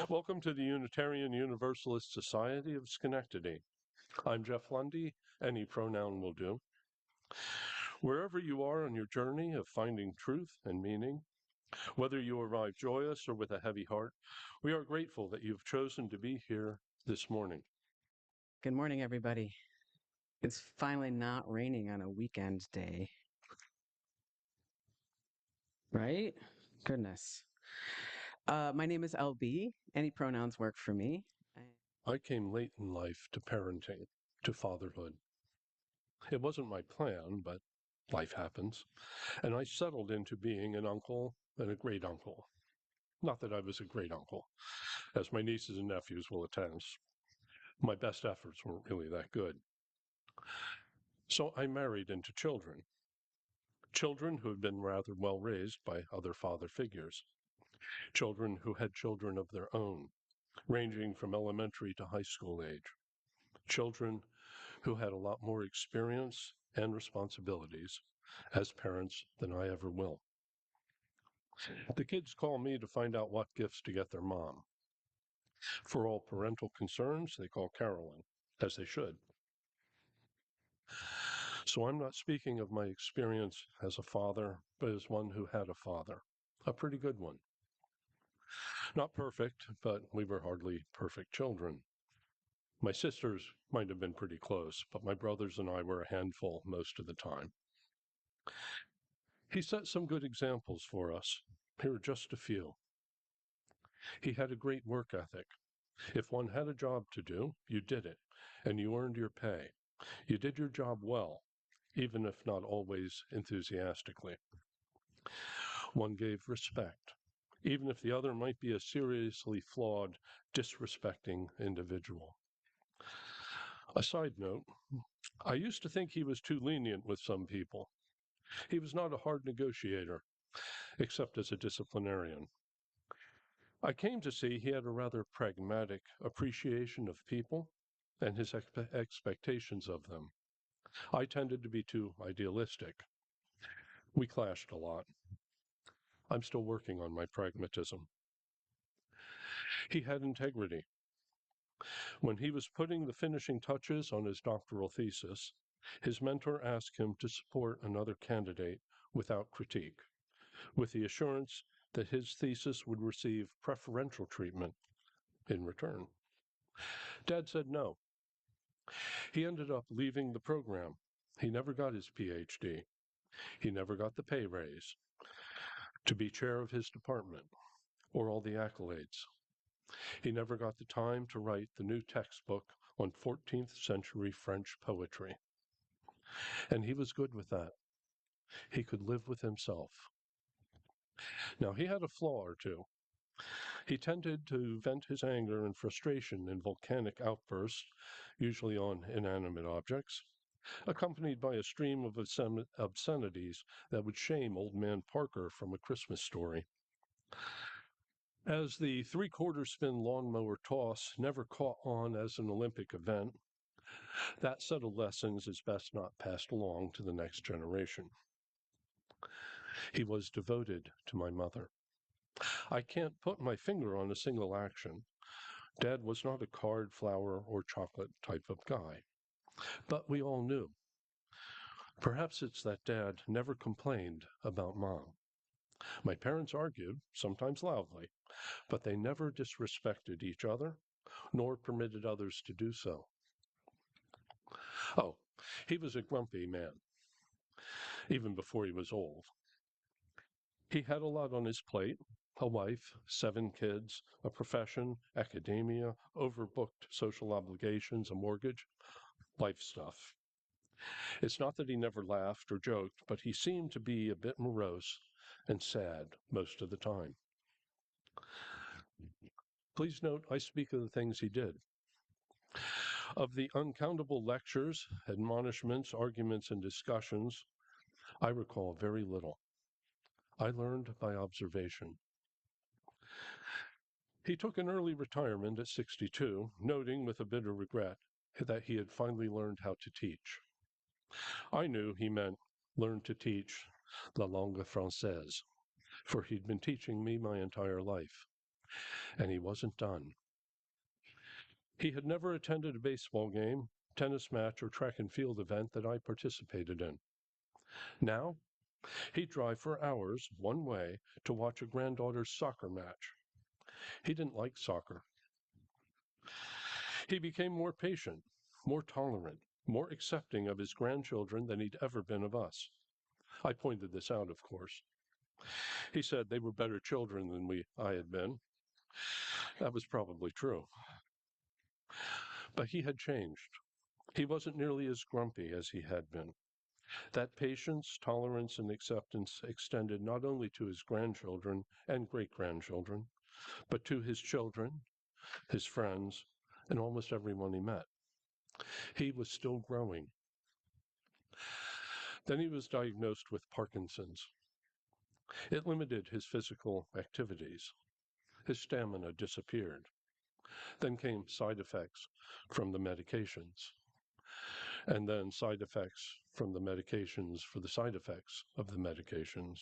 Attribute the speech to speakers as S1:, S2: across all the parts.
S1: Welcome to the Unitarian Universalist Society of Schenectady. I'm Geoff Lundy. Any pronoun will do. Wherever you are on your journey of finding truth and meaning, whether you arrive joyous or with a heavy heart, we are grateful that you've chosen to be here this morning.
S2: Good morning, everybody. It's finally not raining on a weekend day. Right? Goodness. My name is LB. Any pronouns work for me.
S1: I came late in life to parenting, to fatherhood. It wasn't my plan, but life happens. And I settled into being an uncle and a great uncle. Not that I was a great uncle, as my nieces and nephews will attest. My best efforts weren't really that good. So I married into children who had been rather well raised by other father figures, children who had children of their own, ranging from elementary to high school age, children who had a lot more experience and responsibilities as parents than I ever will. The kids call me to find out what gifts to get their mom. For all parental concerns, they call Carolyn, as they should. So I'm not speaking of my experience as a father, but as one who had a father, a pretty good one. Not perfect, but we were hardly perfect children. My sisters might have been pretty close, but my brothers and I were a handful most of the time. He set some good examples for us. Here are just a few. He had a great work ethic. If one had a job to do, you did it, and you earned your pay. You did your job well, even if not always enthusiastically. One gave respect, even if the other might be a seriously flawed, disrespecting individual. A side note, I used to think he was too lenient with some people. He was not a hard negotiator, except as a disciplinarian. I came to see he had a rather pragmatic appreciation of people and his expectations of them. I tended to be too idealistic. We clashed a lot. I'm still working on my pragmatism. He had integrity. When he was putting the finishing touches on his doctoral thesis, his mentor asked him to support another candidate without critique, with the assurance that his thesis would receive preferential treatment in return. Dad said no. He ended up leaving the program. He never got his PhD. He never got the pay raise to be chair of his department or all the accolades. He never got the time to write the new textbook on 14th century French poetry. And he was good with that. He could live with himself. Now, he had a flaw or two. He tended to vent his anger and frustration in volcanic outbursts, usually on inanimate objects, accompanied by a stream of obscenities that would shame Old Man Parker from A Christmas Story. As the three-quarter spin lawnmower toss never caught on as an Olympic event, that set of lessons is best not passed along to the next generation. He was devoted to my mother. I can't put my finger on a single action. Dad was not a card, flower, or chocolate type of guy. But we all knew. Perhaps it's that Dad never complained about Mom. My parents argued, sometimes loudly, but they never disrespected each other, nor permitted others to do so. Oh, he was a grumpy man, even before he was old. He had a lot on his plate, a wife, 7 kids, a profession, academia, overbooked social obligations, a mortgage, life stuff. It's not that he never laughed or joked, but he seemed to be a bit morose and sad most of the time. Please note, I speak of the things he did. Of the uncountable lectures, admonishments, arguments, and discussions, I recall very little. I learned by observation. He took an early retirement at 62, noting with a bitter regret that he had finally learned how to teach. I knew he meant learn to teach la langue française, for he'd been teaching me my entire life. And he wasn't done. He had never attended a baseball game, tennis match, or track and field event that I participated in. Now, he'd drive for hours one way to watch a granddaughter's soccer match. He didn't like soccer. He became more patient, more tolerant, more accepting of his grandchildren than he'd ever been of us. I pointed this out, of course. He said they were better children than I had been. That was probably true. But he had changed. He wasn't nearly as grumpy as he had been. That patience, tolerance, and acceptance extended not only to his grandchildren and great-grandchildren, but to his children, his friends, and almost everyone he met. He was still growing. Then he was diagnosed with Parkinson's. It limited his physical activities. His stamina disappeared. Then came side effects from the medications, and then side effects from the medications for the side effects of the medications.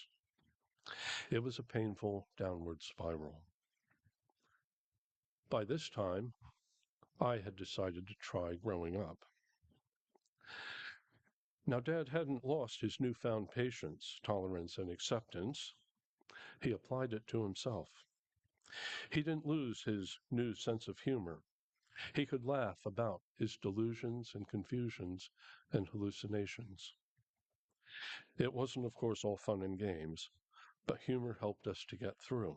S1: It was a painful downward spiral. By this time, I had decided to try growing up. Now, Dad hadn't lost his newfound patience, tolerance, and acceptance. He applied it to himself. He didn't lose his new sense of humor. He could laugh about his delusions and confusions and hallucinations. It wasn't, of course, all fun and games, but humor helped us to get through.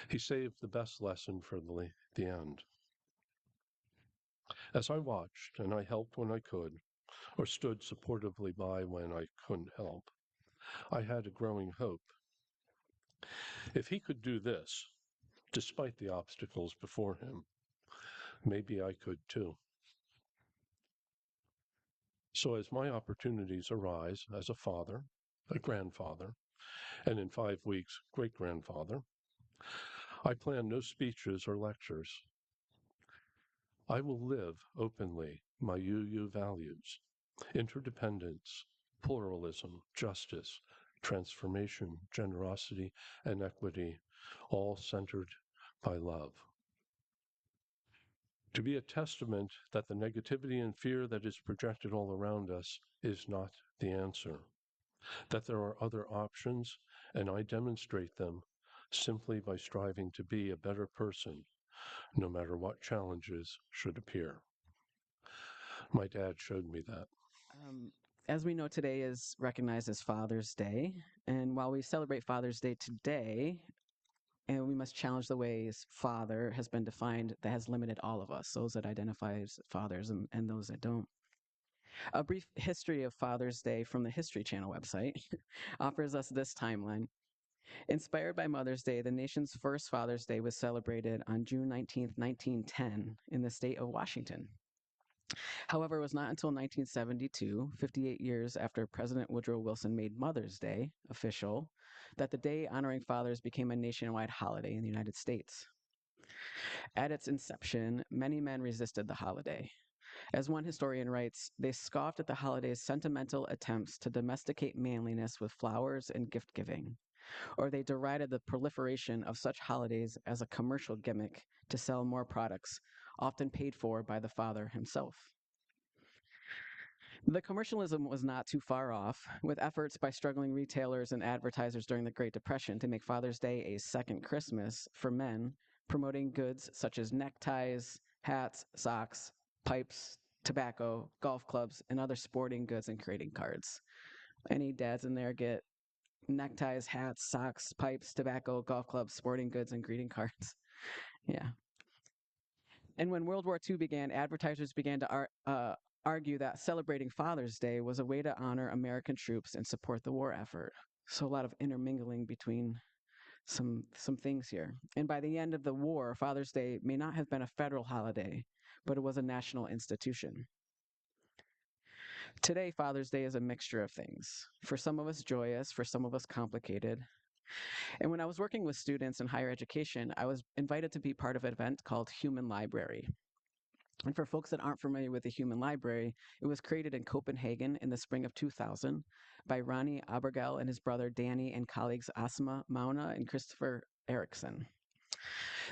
S1: He saved the best lesson for the end. As I watched, and I helped when I could, or stood supportively by when I couldn't help, I had a growing hope. If he could do this, despite the obstacles before him, maybe I could too. So as my opportunities arise as a father, a grandfather, and in 5 weeks, great-grandfather, I plan no speeches or lectures. I will live openly my UU values: interdependence, pluralism, justice, transformation, generosity, and equity, all centered by love. To be a testament that the negativity and fear that is projected all around us is not the answer, that there are other options, and I demonstrate them simply by striving to be a better person, no matter what challenges should appear. My dad showed me that.
S2: Um, as we know, today is recognized as Father's Day. And while we celebrate Father's Day today, and we must challenge the ways father has been defined that has limited all of us, those that identify as fathers and those that don't. A brief history of Father's Day from the History Channel website offers us this timeline. Inspired by Mother's Day, the nation's first Father's Day was celebrated on June 19th, 1910, in the state of Washington. However, it was not until 1972, 58 years after President Woodrow Wilson made Mother's Day official, that the day honoring fathers became a nationwide holiday in the United States. At its inception, many men resisted the holiday. As one historian writes, they scoffed at the holiday's sentimental attempts to domesticate manliness with flowers and gift giving, or they derided the proliferation of such holidays as a commercial gimmick to sell more products, often paid for by the father himself. The commercialism was not too far off, with efforts by struggling retailers and advertisers during the Great Depression to make Father's Day a second Christmas for men, promoting goods such as neckties, hats, socks, pipes, tobacco, golf clubs, and other sporting goods and trading cards. Any dads in there get neckties, hats, socks, pipes, tobacco, golf clubs, sporting goods, and greeting cards? Yeah. And when World War II began, advertisers began to argue that celebrating Father's Day was a way to honor American troops and support the war effort. So a lot of intermingling between some things here. And by the end of the war, Father's Day may not have been a federal holiday, but it was a national institution. Today, Father's Day is a mixture of things. For some of us, joyous, for some of us, complicated. And when I was working with students in higher education, I was invited to be part of an event called Human Library. And for folks that aren't familiar with the Human Library, it was created in Copenhagen in the spring of 2000 by Ronnie Abergel and his brother Danny and colleagues Asma Mauna and Christopher Erickson.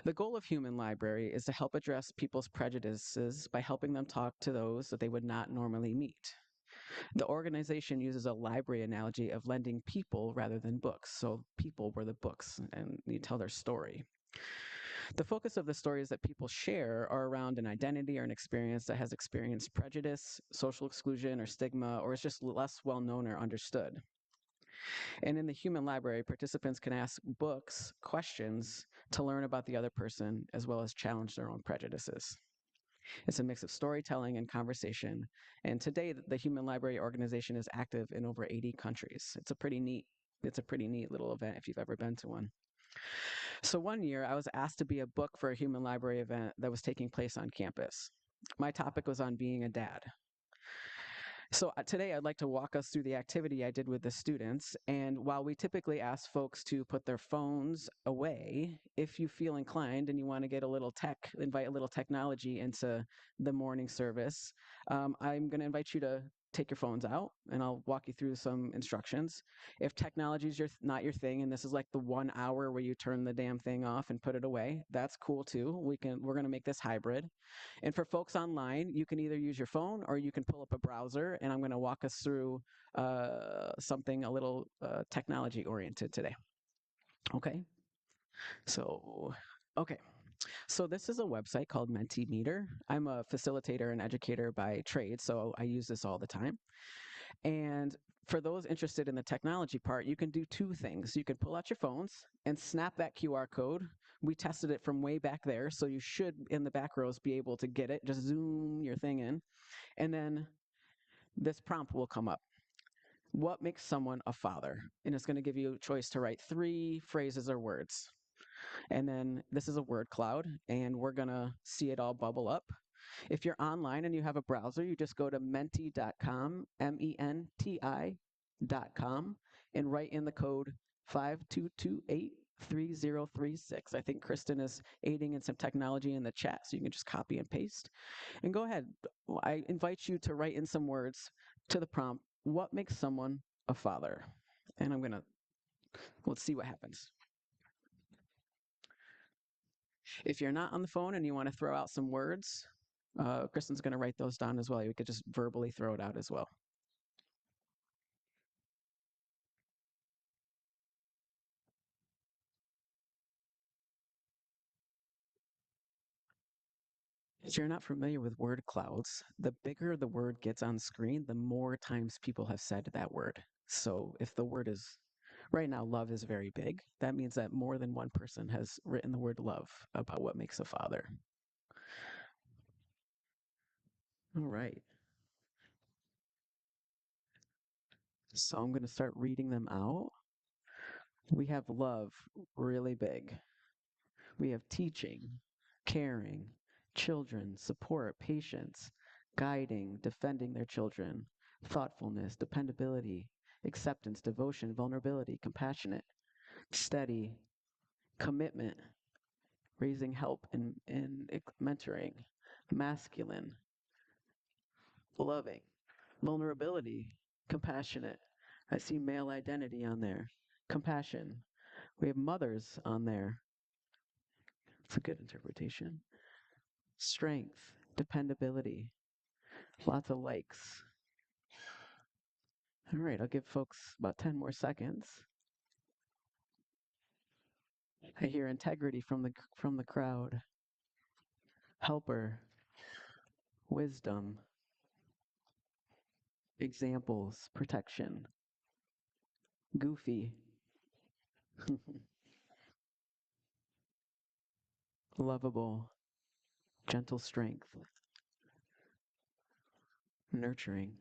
S2: The goal of Human Library is to help address people's prejudices by helping them talk to those that they would not normally meet. The organization uses a library analogy of lending people rather than books. So people were the books and you tell their story. The focus of the stories that people share are around an identity or an experience that has experienced prejudice, social exclusion, or stigma, or is just less well known or understood. And in the Human Library, participants can ask books questions to learn about the other person as well as challenge their own prejudices. It's a mix of storytelling and conversation. And today, the Human Library organization is active in over 80 countries. It's a pretty neat little event if you've ever been to one. So one year, I was asked to be a book for a Human Library event that was taking place on campus. My topic was on being a dad. So today I'd like to walk us through the activity I did with the students. And while we typically ask folks to put their phones away, if you feel inclined and you want to get a little invite a little technology into the morning service, I'm going to invite you to take your phones out and I'll walk you through some instructions. If technology is not your thing and this is like the 1 hour where you turn the damn thing off and put it away, that's cool too. We're going to make this hybrid. And for folks online, you can either use your phone or you can pull up a browser, and I'm going to walk us through something a little technology oriented today. Okay. So, okay. So this is a website called Mentimeter. I'm a facilitator and educator by trade, so I use this all the time. And for those interested in the technology part, you can do two things. You can pull out your phones and snap that QR code. We tested it from way back there, so you should, in the back rows, be able to get it. Just zoom your thing in, and then this prompt will come up. What makes someone a father? And it's going to give you a choice to write 3 phrases or words. And then this is a word cloud, and we're going to see it all bubble up. If you're online and you have a browser, you just go to menti.com, MENTI.com, and write in the code 52283036. I think Kristen is aiding in some technology in the chat, so you can just copy and paste. And go ahead. I invite you to write in some words to the prompt, what makes someone a father? And let's see what happens. If you're not on the phone and you want to throw out some words, Kristen's going to write those down as well. You could just verbally throw it out as well. If you're not familiar with word clouds, the bigger the word gets on screen, the more times people have said that word. So if the word is, right now, love is very big, that means that more than one person has written the word love about what makes a father. All right. So I'm going to start reading them out. We have love, really big. We have teaching, caring, children, support, patience, guiding, defending their children, thoughtfulness, dependability, acceptance, devotion, vulnerability, compassionate, steady, commitment, raising help and mentoring, masculine, loving, vulnerability, compassionate. I see male identity on there, compassion. We have mothers on there. It's a good interpretation. Strength, dependability, lots of likes. All right, I'll give folks about 10 more seconds. I hear integrity from the crowd. Helper, wisdom, examples, protection, goofy, lovable, gentle strength, nurturing,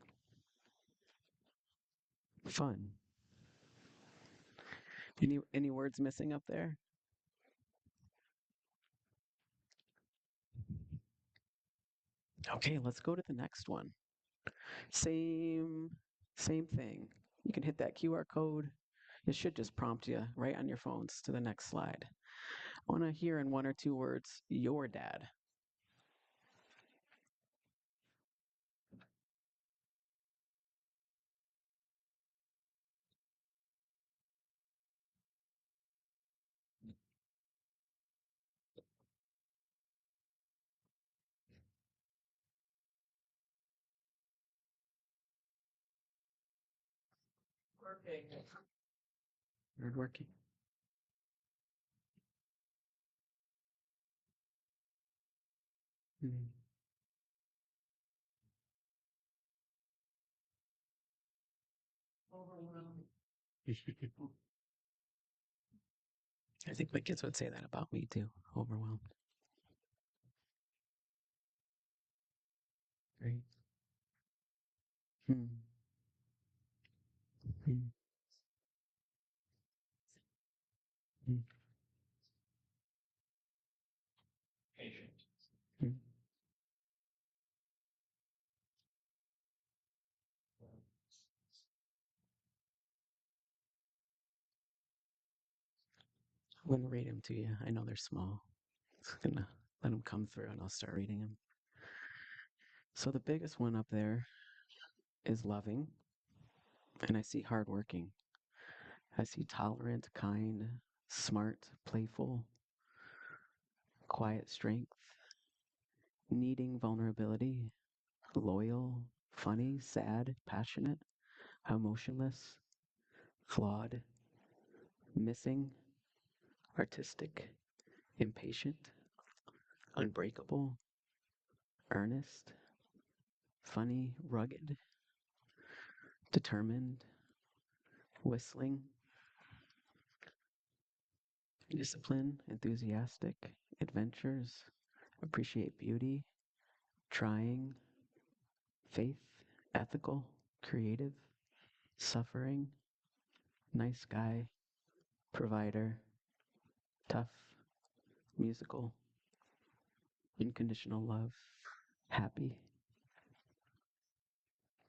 S2: fun. Any words missing up there? Okay, let's go to the next one. Same thing. You can hit that QR code. It should just prompt you right on your phones to the next slide. I want to hear in 1 or 2 words, your dad. Hardworking. Mm. I think my kids would say that about me too. Overwhelmed. Right. Hmm. Hmm. Hmm. Hmm. I'm gonna read them to you. I know they're small. I'm gonna let them come through, and I'll start reading them. So the biggest one up there is loving, and I see hardworking. I see tolerant, kind, smart, playful, quiet strength, needing vulnerability, loyal, funny, sad, passionate, emotionless, flawed, missing, artistic, impatient, unbreakable, earnest, funny, rugged, determined, whistling, disciplined, enthusiastic, adventures, appreciate beauty, trying, faith, ethical, creative, suffering, nice guy, provider, tough, musical, unconditional love, happy,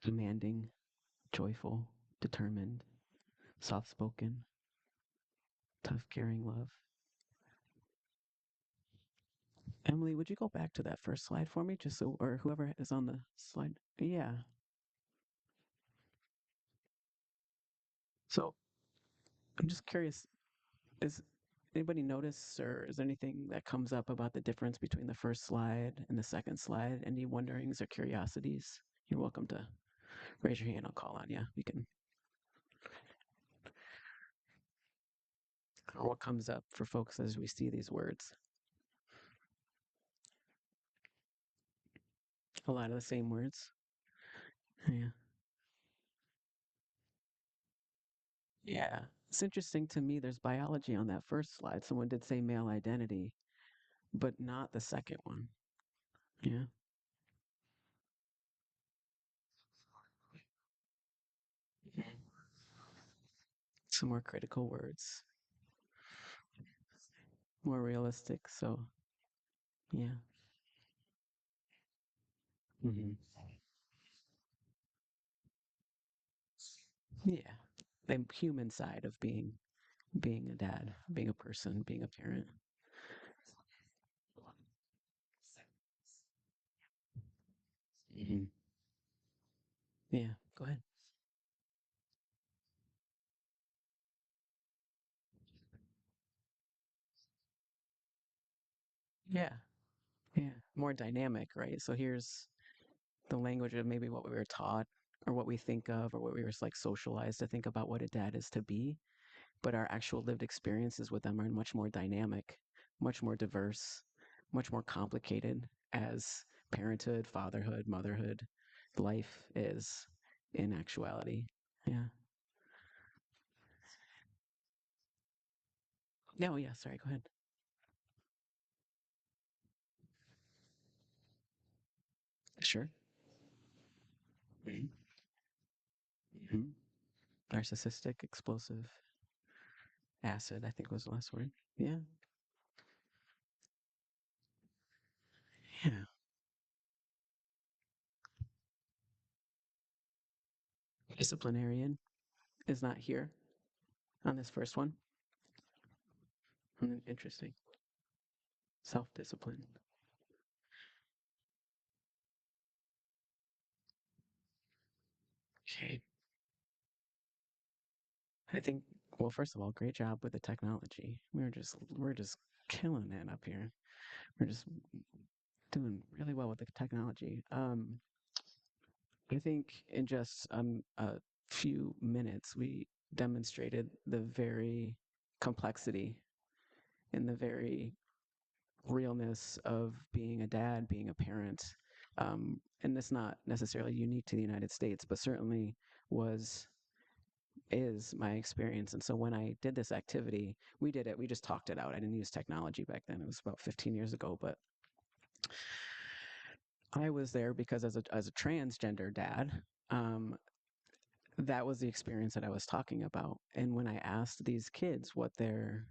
S2: demanding, joyful, determined, soft spoken, tough, caring love. Emily, would you go back to that first slide for me, just so, or whoever is on the slide? Yeah. So I'm just curious, is anybody notice, or is there anything that comes up about the difference between the first slide and the second slide? Any wonderings or curiosities? You're welcome to raise your hand. I'll call on you. We can, or what comes up for folks as we see these words? A lot of the same words. Yeah. Yeah. It's interesting to me, there's biology on that first slide. Someone did say male identity, but not the second one. Yeah. Some more critical words, more realistic. So, yeah. Hmm. Yeah. The human side of being a dad, being a person, being a parent. Hmm. Yeah. Go ahead. Yeah. Yeah. More dynamic, right? So here's the language of maybe what we were taught or what we think of or what we were like socialized to think about what a dad is to be, but our actual lived experiences with them are much more dynamic, much more diverse, much more complicated as parenthood, fatherhood, motherhood, life is in actuality. Yeah. No, yeah, sorry, go ahead. Sure. Hmm. Hmm. Narcissistic, explosive, acid, I think was the last word. Yeah. Yeah. Disciplinarian is not here on this first one. Interesting. Self discipline. Okay. I think, well, first of all, great job with the technology. We're just killing it up here. We're just doing really well with the technology. I think in just a few minutes, demonstrated the very complexity and the very realness of being a dad, being a parent. And it's not necessarily unique to the United States, but certainly was is my experience. And so when I did this activity, we did it, we just talked it out. I didn't use technology back then. It was about 15 years ago, but I was there because as a transgender dad, um, that was the experience that I was talking about. And when I asked these kids what their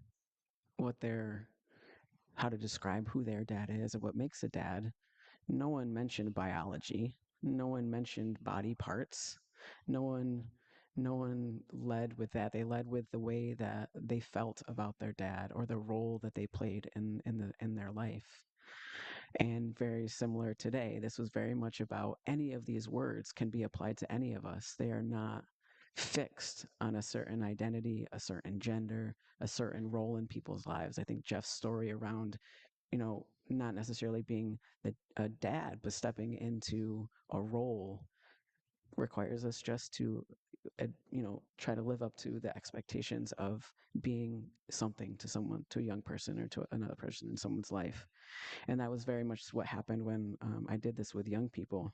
S2: how to describe who their dad is and what makes a dad, no one mentioned biology. No one mentioned body parts. No one no one led with that. They led with the way that they felt about their dad or the role that they played in their life. And very similar today, this was very much about any of these words can be applied to any of us. They are not fixed on a certain identity, a certain gender, a certain role in people's lives. I think Geoff's story around, not necessarily being a dad, but stepping into a role requires us just to, try to live up to the expectations of being something to someone, to a young person or to another person in someone's life. And that was very much what happened when I did this with young people.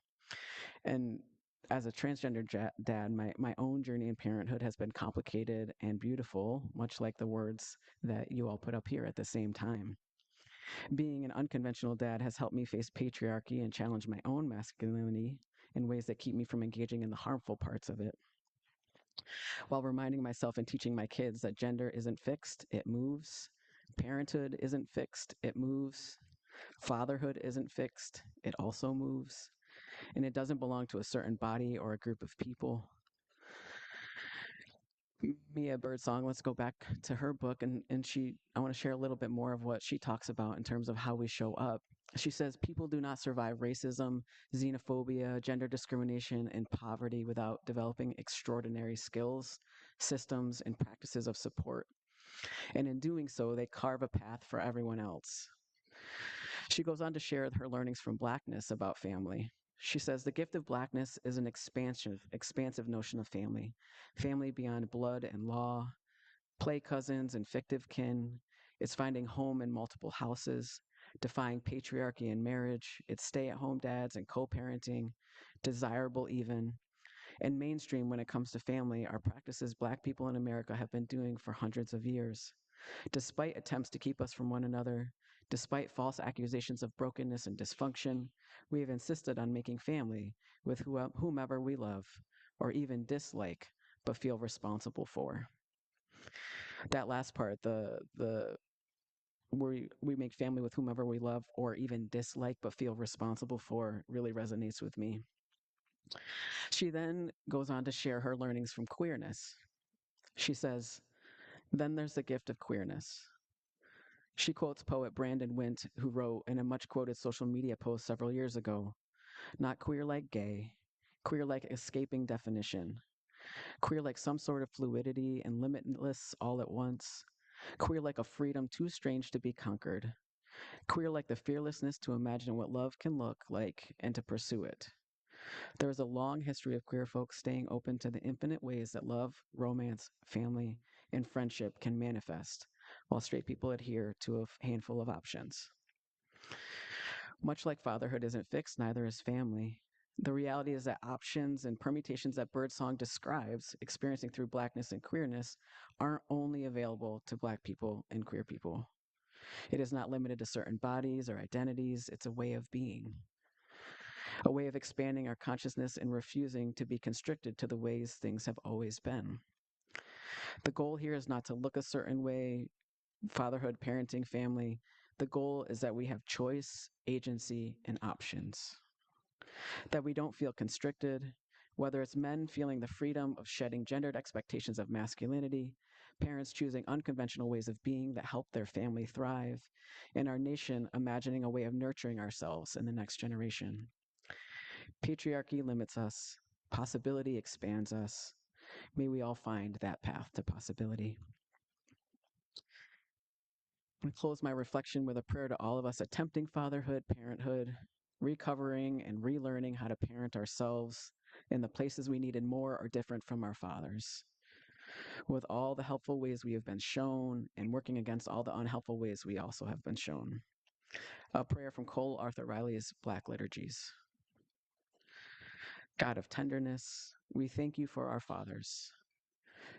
S2: And as a transgender dad, my own journey in parenthood has been complicated and beautiful, much like the words that you all put up here at the same time. Being an unconventional dad has helped me face patriarchy and challenge my own masculinity in ways that keep me from engaging in the harmful parts of it, while reminding myself and teaching my kids that gender isn't fixed, it moves. Parenthood isn't fixed, it moves. Fatherhood isn't fixed, it also moves. And it doesn't belong to a certain body or a group of people. Mia Birdsong, let's go back to her book, and I want to share a little bit more of what she talks about in terms of how we show up. She says people do not survive racism, xenophobia, gender discrimination, and poverty without developing extraordinary skills, systems, and practices of support. And in doing so, they carve a path for everyone else. She goes on to share her learnings from Blackness about family. She says the gift of Blackness is an expansive notion of family, family beyond blood and law, play cousins and fictive kin. It's finding home in multiple houses, defying patriarchy in marriage. It's stay-at-home dads and co-parenting, desirable even, and mainstream when it comes to family are practices Black people in America have been doing for hundreds of years. Despite attempts to keep us from one another, despite false accusations of brokenness and dysfunction, we have insisted on making family with whomever we love or even dislike but feel responsible for. That last part, the we make family with whomever we love or even dislike but feel responsible for really resonates with me. She then goes on to share her learnings from queerness. She says, then there's the gift of queerness. She quotes poet Brandon Wint, who wrote in a much quoted social media post several years ago, not queer like gay, queer like escaping definition, queer like some sort of fluidity and limitless all at once, queer like a freedom too strange to be conquered, queer like the fearlessness to imagine what love can look like and to pursue it. There is a long history of queer folks staying open to the infinite ways that love, romance, family, and friendship can manifest, while straight people adhere to a handful of options. Much like fatherhood isn't fixed, neither is family. The reality is that options and permutations that Birdsong describes, experiencing through Blackness and queerness, aren't only available to Black people and queer people. It is not limited to certain bodies or identities, it's a way of being, a way of expanding our consciousness and refusing to be constricted to the ways things have always been. The goal here is not to look a certain way, fatherhood, parenting, family. The goal is that we have choice, agency, and options, that we don't feel constricted, whether it's men feeling the freedom of shedding gendered expectations of masculinity, parents choosing unconventional ways of being that help their family thrive, and our nation imagining a way of nurturing ourselves in the next generation. Patriarchy limits us, possibility expands us. May we all find that path to possibility. I close my reflection with a prayer to all of us attempting fatherhood, parenthood, recovering and relearning how to parent ourselves in the places we needed more or different from our fathers. with all the helpful ways we have been shown and working against all the unhelpful ways we also have been shown. A prayer from Cole Arthur Riley's Black Liturgies. God of tenderness, we thank you for our fathers,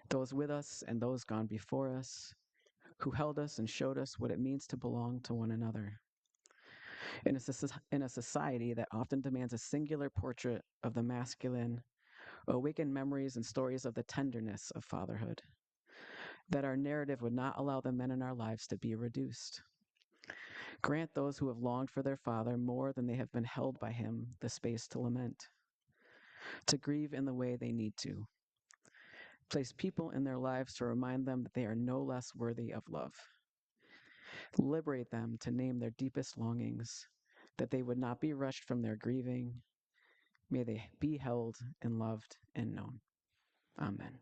S2: those with us and those gone before us, who held us and showed us what it means to belong to one another. In a society that often demands a singular portrait of the masculine, awaken memories and stories of the tenderness of fatherhood, that our narrative would not allow the men in our lives to be reduced. Grant those who have longed for their father more than they have been held by him the space to lament, to grieve in the way they need to. Place people in their lives to remind them that they are no less worthy of love. Liberate them to name their deepest longings, that they would not be rushed from their grieving. May they be held and loved and known. Amen.